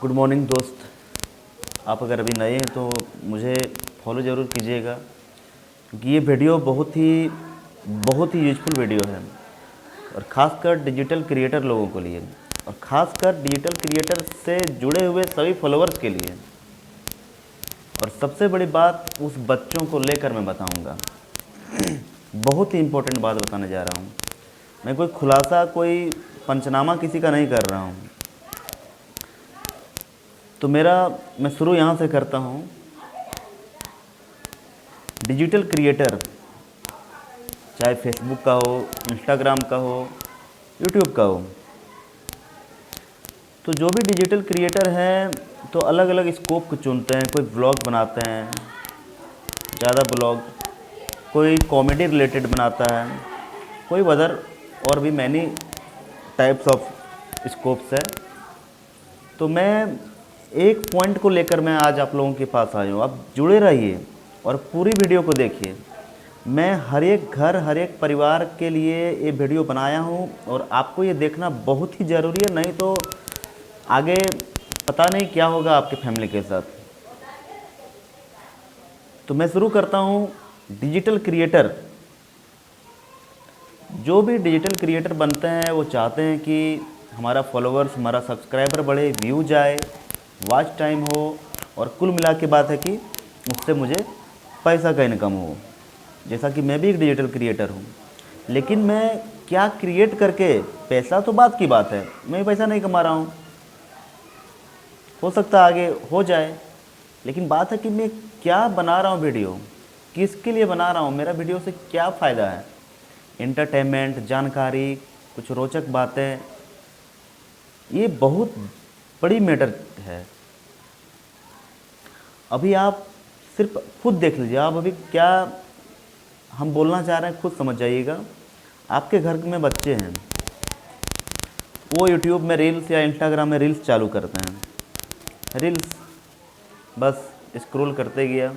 Good morning दोस्त। आप अगर अभी नए हैं तो मुझे फॉलो ज़रूर कीजिएगा, क्योंकि ये वीडियो बहुत ही यूजफुल वीडियो है, और ख़ासकर डिजिटल क्रिएटर लोगों के लिए, और ख़ासकर डिजिटल क्रिएटर से जुड़े हुए सभी फॉलोअर्स के लिए। और सबसे बड़ी बात उस बच्चों को लेकर मैं बताऊंगा। बहुत ही इम्पोर्टेंट बात बताने जा रहा हूँ। मैं कोई खुलासा, कोई पंचनामा किसी का नहीं कर रहा हूँ। तो मैं शुरू यहाँ से करता हूँ। डिजिटल क्रिएटर, चाहे फेसबुक का हो, इंस्टाग्राम का हो, यूट्यूब का हो, तो जो भी डिजिटल क्रिएटर हैं तो अलग अलग स्कोप को चुनते हैं। कोई ब्लॉग बनाते हैं, ज़्यादा ब्लॉग, कोई कॉमेडी रिलेटेड बनाता है, कोई अदर और भी मैनी टाइप्स ऑफ स्कोप्स है। तो मैं एक पॉइंट को लेकर मैं आज आप लोगों के पास आया हूँ। आप जुड़े रहिए और पूरी वीडियो को देखिए। मैं हर एक घर, हर एक परिवार के लिए ये वीडियो बनाया हूँ, और आपको ये देखना बहुत ही ज़रूरी है, नहीं तो आगे पता नहीं क्या होगा आपके फैमिली के साथ। तो मैं शुरू करता हूँ। डिजिटल क्रिएटर, जो भी डिजिटल क्रिएटर बनते हैं वो चाहते हैं कि हमारा फॉलोअर्स, हमारा सब्सक्राइबर बढ़े, व्यूज आए, वॉच टाइम हो, और कुल मिला के बात है कि उससे मुझे पैसा का इनकम हो। जैसा कि मैं भी एक डिजिटल क्रिएटर हूँ, लेकिन मैं क्या क्रिएट करके, पैसा तो बात की बात है, मैं पैसा नहीं कमा रहा हूँ, हो सकता आगे हो जाए, लेकिन बात है कि मैं क्या बना रहा हूँ वीडियो, किसके लिए बना रहा हूँ, मेरा वीडियो से क्या फ़ायदा है। एंटरटेनमेंट, जानकारी, कुछ रोचक बातें, ये बहुत बड़ी मैटर है। अभी आप सिर्फ खुद देख लीजिए, आप अभी क्या हम बोलना चाह रहे हैं खुद समझ जाइएगा। आपके घर में बच्चे हैं, वो यूट्यूब में रील्स या इंस्टाग्राम में रील्स चालू करते हैं। रील्स बस स्क्रॉल करते गया,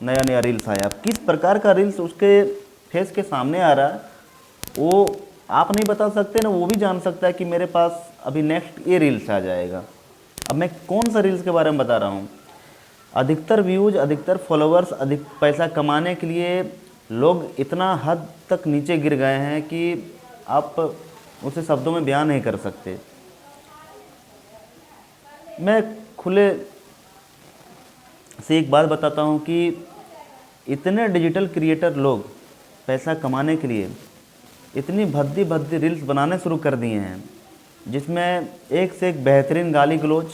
नया नया रील्स आया। अब किस प्रकार का रील्स उसके फेस के सामने आ रहा है वो आप नहीं बता सकते ना, वो भी जान सकता है कि मेरे पास अभी नेक्स्ट ये रील्स आ जाएगा। अब मैं कौन सा रील्स के बारे में बता रहा हूँ। अधिकतर व्यूज, अधिकतर फॉलोअर्स, अधिक पैसा कमाने के लिए लोग इतना हद तक नीचे गिर गए हैं कि आप उसे शब्दों में बयान नहीं कर सकते। मैं खुले से एक बात बताता हूँ कि इतने डिजिटल क्रिएटर लोग पैसा कमाने के लिए इतनी भद्दी भद्दी रील्स बनाने शुरू कर दिए हैं, जिसमें एक से एक बेहतरीन गाली गलौज,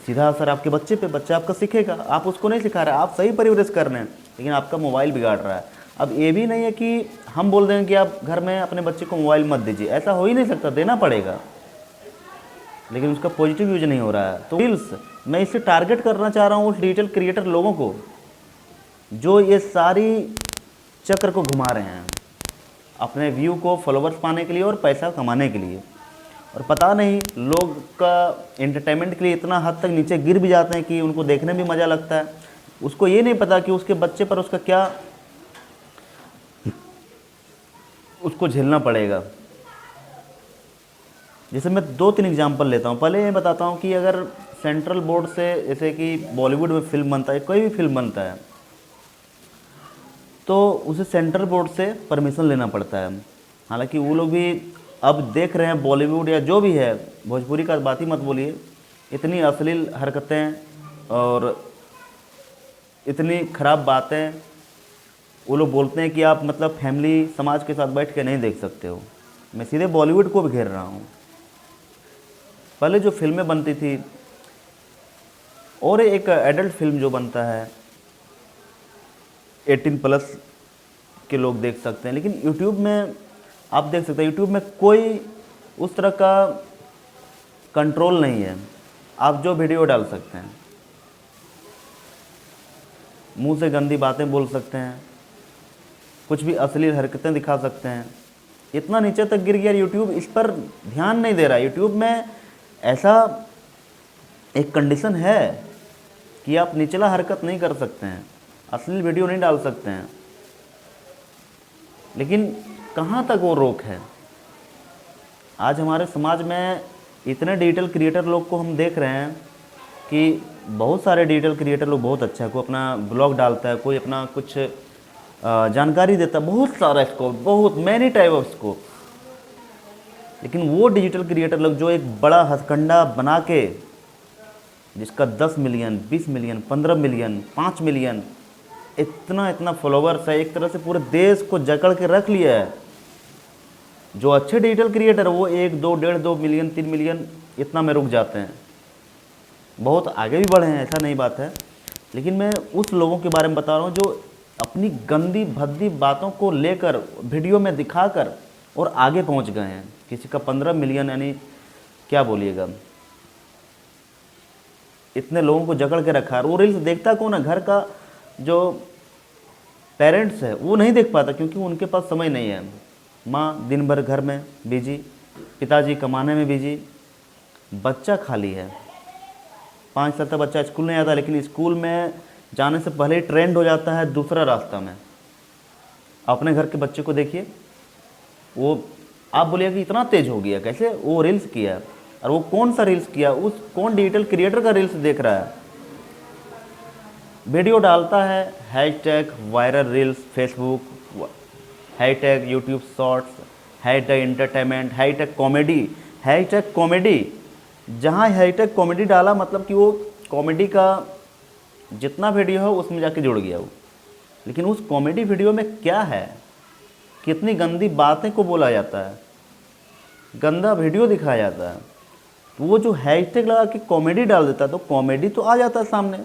सीधा असर आपके बच्चे पे। बच्चा आपका सीखेगा, आप उसको नहीं सिखा रहे, आप सही परवरिश कर रहे हैं, लेकिन आपका मोबाइल बिगाड़ रहा है। अब ये भी नहीं है कि हम बोल दें कि आप घर में अपने बच्चे को मोबाइल मत दीजिए, ऐसा हो ही नहीं सकता, देना पड़ेगा, लेकिन उसका पॉजिटिव यूज नहीं हो रहा है। तो रील्स, मैं इससे टारगेट करना चाह रहा हूँ उस डिजिटल क्रिएटर लोगों को जो ये सारी चक्र को घुमा रहे हैं अपने व्यू को, फॉलोवर्स पाने के लिए और पैसा कमाने के लिए। और पता नहीं लोग का एंटरटेनमेंट के लिए इतना हद तक नीचे गिर भी जाते हैं कि उनको देखने में मज़ा लगता है। उसको ये नहीं पता कि उसके बच्चे पर उसका क्या उसको झेलना पड़ेगा। जैसे मैं 2-3 एग्जांपल लेता हूँ। पहले ये बताता हूँ कि अगर सेंट्रल बोर्ड से, जैसे कि बॉलीवुड में फिल्म बनता है, कोई भी फिल्म बनता है, तो उसे सेंट्रल बोर्ड से परमिशन लेना पड़ता है। हालांकि वो लोग भी अब देख रहे हैं, बॉलीवुड या जो भी है, भोजपुरी का बात ही मत बोलिए, इतनी अश्लील हरकतें और इतनी ख़राब बातें वो लोग बोलते हैं कि आप मतलब फैमिली, समाज के साथ बैठ के नहीं देख सकते हो। मैं सीधे बॉलीवुड को भी घेर रहा हूँ। पहले जो फिल्में बनती थी, और एक एडल्ट फिल्म जो बनता है 18+ के लोग देख सकते हैं, लेकिन यूट्यूब में आप देख सकते हैं, यूट्यूब में कोई उस तरह का कंट्रोल नहीं है। आप जो वीडियो डाल सकते हैं, मुंह से गंदी बातें बोल सकते हैं, कुछ भी अश्लील हरकतें दिखा सकते हैं। इतना नीचे तक गिर गया यूट्यूब, इस पर ध्यान नहीं दे रहा। यूट्यूब में ऐसा एक कंडीशन है कि आप निचला हरकत नहीं कर सकते हैं, अश्लील वीडियो नहीं डाल सकते हैं, लेकिन कहाँ तक वो रोक है। आज हमारे समाज में इतने डिजिटल क्रिएटर लोग को हम देख रहे हैं कि बहुत सारे डिजिटल क्रिएटर लोग बहुत अच्छा है, कोई अपना ब्लॉग डालता है, कोई अपना कुछ जानकारी देता है, बहुत सारा स्कोप, बहुत मैनी टाइप ऑफ स्कोप। लेकिन वो डिजिटल क्रिएटर लोग जो एक बड़ा हथकंडा बना के, जिसका 10 मिलियन, 20 मिलियन, 15 मिलियन, 5 मिलियन, इतना इतना फॉलोवर्स है, एक तरह से पूरे देश को जकड़ के रख लिया है। जो अच्छे डिजिटल क्रिएटर वो 1, 2, 1.5, 2 मिलियन, 3 मिलियन इतना में रुक जाते हैं। बहुत आगे भी बढ़े हैं, ऐसा नहीं बात है, लेकिन मैं उस लोगों के बारे में बता रहा हूँ जो अपनी गंदी भद्दी बातों को लेकर वीडियो में दिखाकर और आगे पहुँच गए हैं। किसी का 15 मिलियन, यानी क्या बोलिएगा, इतने लोगों को जकड़ के रखा है। वो रील्स देखता कौन है? घर का जो पेरेंट्स है वो नहीं देख पाता, क्योंकि उनके पास समय नहीं है। माँ दिन भर घर में बिजी, पिताजी कमाने में बिजी, बच्चा खाली है। 5 साल तक बच्चा स्कूल नहीं आता, लेकिन स्कूल में जाने से पहले ही ट्रेंड हो जाता है दूसरा रास्ता में। अपने घर के बच्चे को देखिए, वो आप बोलिए कि इतना तेज हो गया कैसे? वो रील्स किया, और वो कौन सा रील्स किया? उस कौन डिजिटल क्रिएटर का रील्स देख रहा है? वीडियो डालता है, hashtag viral reels Facebook, hashtag YouTube shorts, hashtag entertainment, hashtag comedy, hashtag comedy. जहाँ हैशटैग कॉमेडी डाला मतलब कि वो कॉमेडी का जितना वीडियो है उसमें जाके जुड़ गया वो। लेकिन उस कॉमेडी वीडियो में क्या है? कितनी गंदी बातें को बोला जाता है, गंदा वीडियो दिखाया जाता है। तो वो जो हैशटैग लगा के कॉमेडी डाल देता है, तो कॉमेडी तो आ जाता है सामने,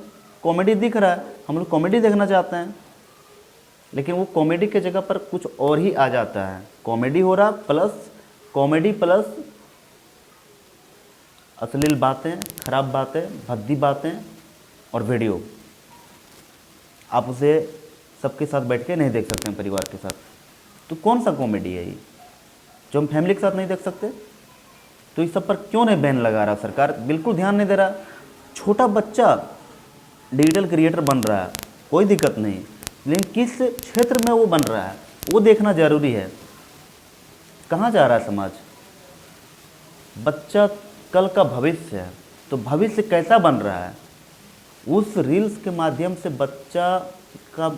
कॉमेडी दिख रहा है, हम लोग कॉमेडी देखना चाहते हैं। लेकिन वो कॉमेडी के जगह पर कुछ और ही आ जाता है। कॉमेडी हो रहा प्लस कॉमेडी प्लस अश्लील बातें, खराब बातें, भद्दी बातें और वीडियो। आप उसे सबके साथ बैठ के नहीं देख सकते हैं, परिवार के साथ। तो कौन सा कॉमेडी है ये जो हम फैमिली के साथ नहीं देख सकते? तो इस सब पर क्यों नहीं बैन लगा रहा सरकार? बिल्कुल ध्यान नहीं दे रहा। छोटा बच्चा डिजिटल क्रिएटर बन रहा है, कोई दिक्कत नहीं, लेकिन किस क्षेत्र में वो बन रहा है वो देखना ज़रूरी है। कहाँ जा रहा है समाज? बच्चा कल का भविष्य है, तो भविष्य कैसा बन रहा है? उस रील्स के माध्यम से बच्चा का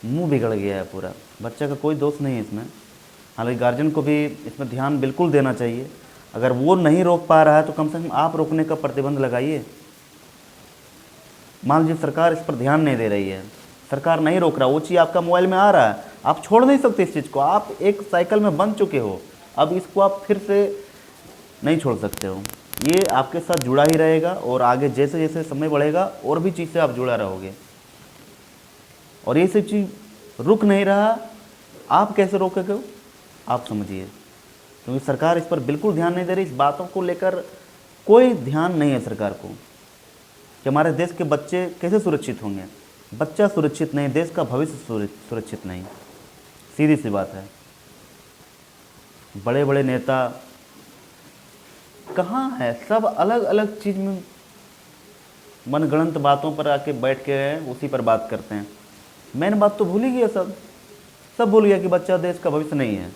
मुंह बिगड़ गया है पूरा। बच्चा का कोई दोष नहीं है इसमें। हालांकि गार्जियन को भी इसमें ध्यान बिल्कुल देना चाहिए। अगर वो नहीं रोक पा रहा है तो कम से कम आप रोकने का प्रतिबंध लगाइए। मान लीजिए सरकार इस पर ध्यान नहीं दे रही है, सरकार नहीं रोक रहा, वो चीज़ आपका मोबाइल में आ रहा है, आप छोड़ नहीं सकते इस चीज़ को। आप एक साइकिल में बंध चुके हो, अब इसको आप फिर से नहीं छोड़ सकते हो। ये आपके साथ जुड़ा ही रहेगा, और आगे जैसे जैसे समय बढ़ेगा और भी चीज़ से आप जुड़ा रहोगे। और ये सब चीज़ रुक नहीं रहा, आप कैसे रोकोगे आप समझिए। क्योंकि सरकार इस पर बिल्कुल ध्यान नहीं दे रही। इस बातों को लेकर कोई ध्यान नहीं है सरकार को कि हमारे देश के बच्चे कैसे सुरक्षित होंगे। बच्चा सुरक्षित नहीं, देश का भविष्य सुरक्षित नहीं, सीधी सी बात है। बड़े बड़े नेता कहाँ है? सब अलग अलग चीज़ में मनगढ़ंत बातों पर आके बैठ के उसी पर बात करते हैं। मेन बात तो भूल ही गया, सब भूल गया कि बच्चा देश का भविष्य नहीं है।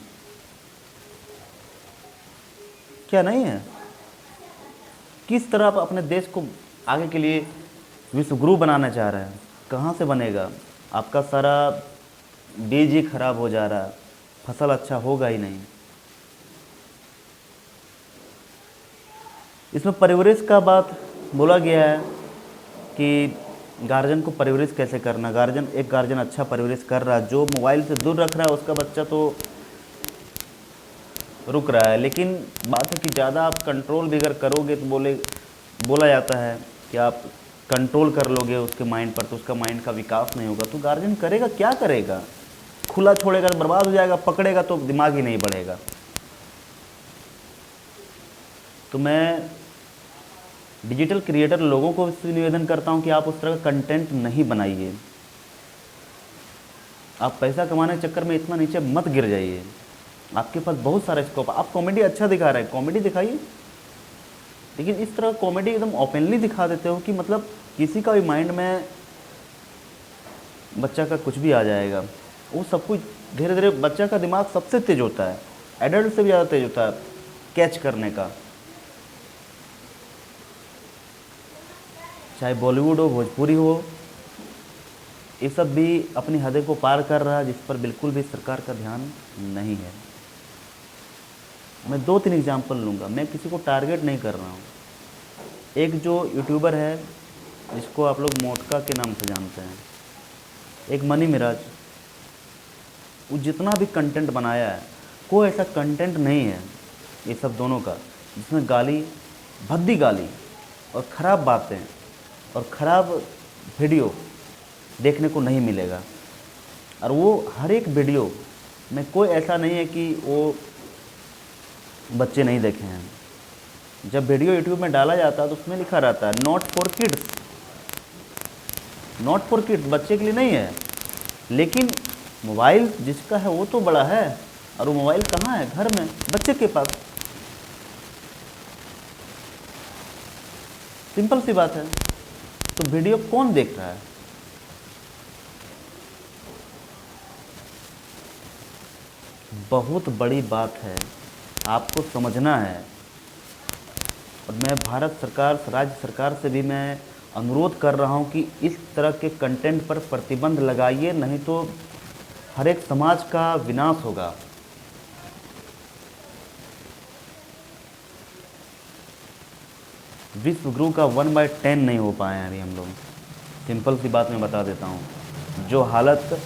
क्या नहीं है? किस तरह आप अपने देश को आगे के लिए विश्व गुरु बनाना चाह रहे हैं? कहाँ से बनेगा? आपका सारा बीज ही खराब हो जा रहा है, फसल अच्छा होगा ही नहीं। इसमें परवरिश का बात बोला गया है कि गार्जियन को परवरिश कैसे करना। एक गार्जियन अच्छा परवरिश कर रहा है, जो मोबाइल से दूर रख रहा है उसका बच्चा तो रुक रहा है। लेकिन बात है कि ज़्यादा आप कंट्रोल भी अगर करोगे तो बोला जाता है कि आप कंट्रोल कर लोगे उसके माइंड पर तो उसका माइंड का विकास नहीं होगा। तो गार्जियन करेगा क्या? करेगा खुला छोड़ेगा तो बर्बाद हो जाएगा, पकड़ेगा तो दिमाग ही नहीं बढ़ेगा। तो मैं डिजिटल क्रिएटर लोगों को इससे निवेदन करता हूं कि आप उस तरह का कंटेंट नहीं बनाइए। आप पैसा कमाने के चक्कर में इतना नीचे मत गिर जाइए। आपके पास बहुत सारा स्कोप। आप कॉमेडी अच्छा दिखा रहे हैं, कॉमेडी दिखाइए, लेकिन इस तरह कॉमेडी एकदम ओपनली दिखा देते हो कि मतलब किसी का भी माइंड में बच्चा का कुछ भी आ जाएगा। वो सब कुछ धीरे धीरे, बच्चा का दिमाग सबसे तेज होता है, एडल्ट से भी ज़्यादा तेज होता है कैच करने का। चाहे बॉलीवुड हो, भोजपुरी हो, ये सब भी अपनी हदें को पार कर रहा है, जिस पर बिल्कुल भी सरकार का ध्यान नहीं है। मैं 2-3 एग्जांपल लूँगा, मैं किसी को टारगेट नहीं कर रहा हूँ। एक जो यूट्यूबर है जिसको आप लोग मोटका के नाम से जानते हैं, एक मनी मिराज, वो जितना भी कंटेंट बनाया है, कोई ऐसा कंटेंट नहीं है ये सब दोनों का जिसमें गाली, भद्दी गाली और ख़राब बातें और ख़राब वीडियो देखने को नहीं मिलेगा। और वो हर एक वीडियो में कोई ऐसा नहीं है कि वो बच्चे नहीं देखे हैं। जब वीडियो यूट्यूब में डाला जाता है तो उसमें लिखा रहता है not for kids, not for kids, बच्चे के लिए नहीं है। लेकिन मोबाइल जिसका है वो तो बड़ा है, और वो मोबाइल कहाँ है? घर में, बच्चे के पास। सिंपल सी बात है। तो वीडियो कौन देख रहा है? बहुत बड़ी बात है, आपको समझना है। और मैं भारत सरकार, राज्य सरकार से भी मैं अनुरोध कर रहा हूं कि इस तरह के कंटेंट पर प्रतिबंध लगाइए, नहीं तो हर एक समाज का विनाश होगा। विश्व गुरु का 1/10 नहीं हो पाए हैं अभी हम लोग। सिंपल सी बात मैं बता देता हूँ, जो हालत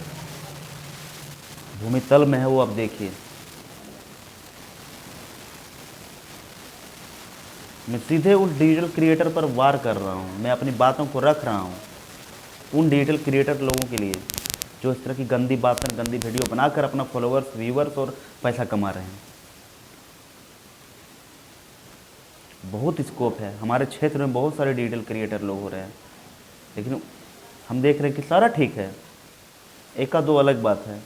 भूमि तल में है वो अब देखिए। मैं सीधे उस डिजिटल क्रिएटर पर वार कर रहा हूँ, मैं अपनी बातों को रख रहा हूँ उन डिजिटल क्रिएटर लोगों के लिए जो इस तरह की गंदी बातें, गंदी वीडियो बनाकर अपना फॉलोअर्स, व्यूअर्स और पैसा कमा रहे हैं। बहुत स्कोप है, हमारे क्षेत्र में बहुत सारे डिजिटल क्रिएटर लोग हो रहे हैं, लेकिन हम देख रहे हैं कि सारा ठीक है, एक का दो अलग बात है।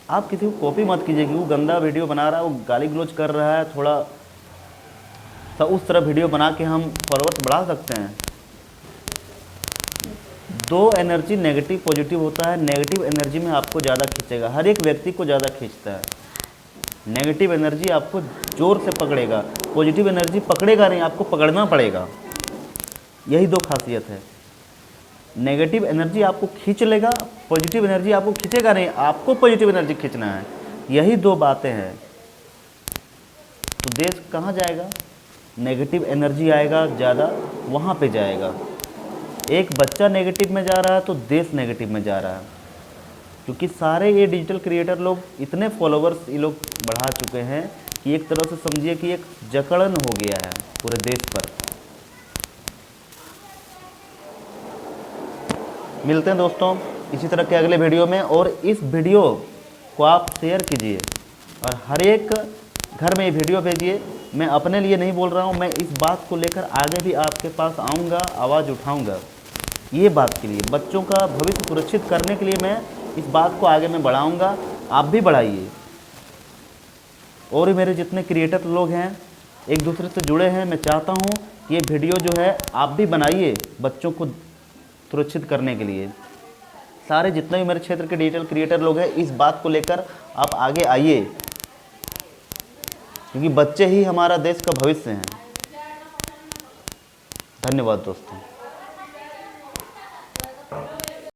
आप किसी को कॉपी मत कीजिए कि वो गंदा वीडियो बना रहा है, वो गाली गलौज कर रहा है, थोड़ा सा उस तरह वीडियो बना के हम फॉलोअर्स बढ़ा सकते हैं। दो एनर्जी नेगेटिव पॉजिटिव होता है। नेगेटिव एनर्जी में आपको ज़्यादा खींचेगा, हर एक व्यक्ति को ज़्यादा खींचता है। नेगेटिव एनर्जी आपको ज़ोर से पकड़ेगा, पॉजिटिव एनर्जी पकड़ेगा नहीं, आपको पकड़ना पड़ेगा। यही दो खासियत है। नेगेटिव एनर्जी आपको खींच लेगा, पॉजिटिव एनर्जी आपको खींचेगा नहीं, आपको पॉजिटिव एनर्जी खींचना है। यही दो बातें हैं। तो देश कहाँ जाएगा? नेगेटिव एनर्जी आएगा ज़्यादा, वहाँ पे जाएगा। एक बच्चा नेगेटिव में जा रहा है तो देश नेगेटिव में जा रहा है, क्योंकि सारे ये डिजिटल क्रिएटर लोग इतने फॉलोअर्स ये लोग बढ़ा चुके हैं कि एक तरह से समझिए कि एक जकड़न हो गया है पूरे देश पर। मिलते हैं दोस्तों इसी तरह के अगले वीडियो में, और इस वीडियो को आप शेयर कीजिए और हर एक घर में ये वीडियो भेजिए। मैं अपने लिए नहीं बोल रहा हूँ, मैं इस बात को लेकर आगे भी आपके पास आऊँगा, आवाज़ उठाऊँगा। ये बात के लिए, बच्चों का भविष्य सुरक्षित करने के लिए मैं इस बात को आगे मैं बढ़ाऊँगा। आप भी बढ़ाइए। और भी मेरे जितने क्रिएटर लोग हैं एक दूसरे से जुड़े हैं, मैं चाहता हूँ कि ये वीडियो जो है आप भी बनाइए बच्चों को सुरक्षित करने के लिए। सारे जितने भी मेरे क्षेत्र के डिजिटल क्रिएटर लोग हैं, इस बात को लेकर आप आगे आइए, क्योंकि बच्चे ही हमारा देश का भविष्य हैं। धन्यवाद दोस्तों।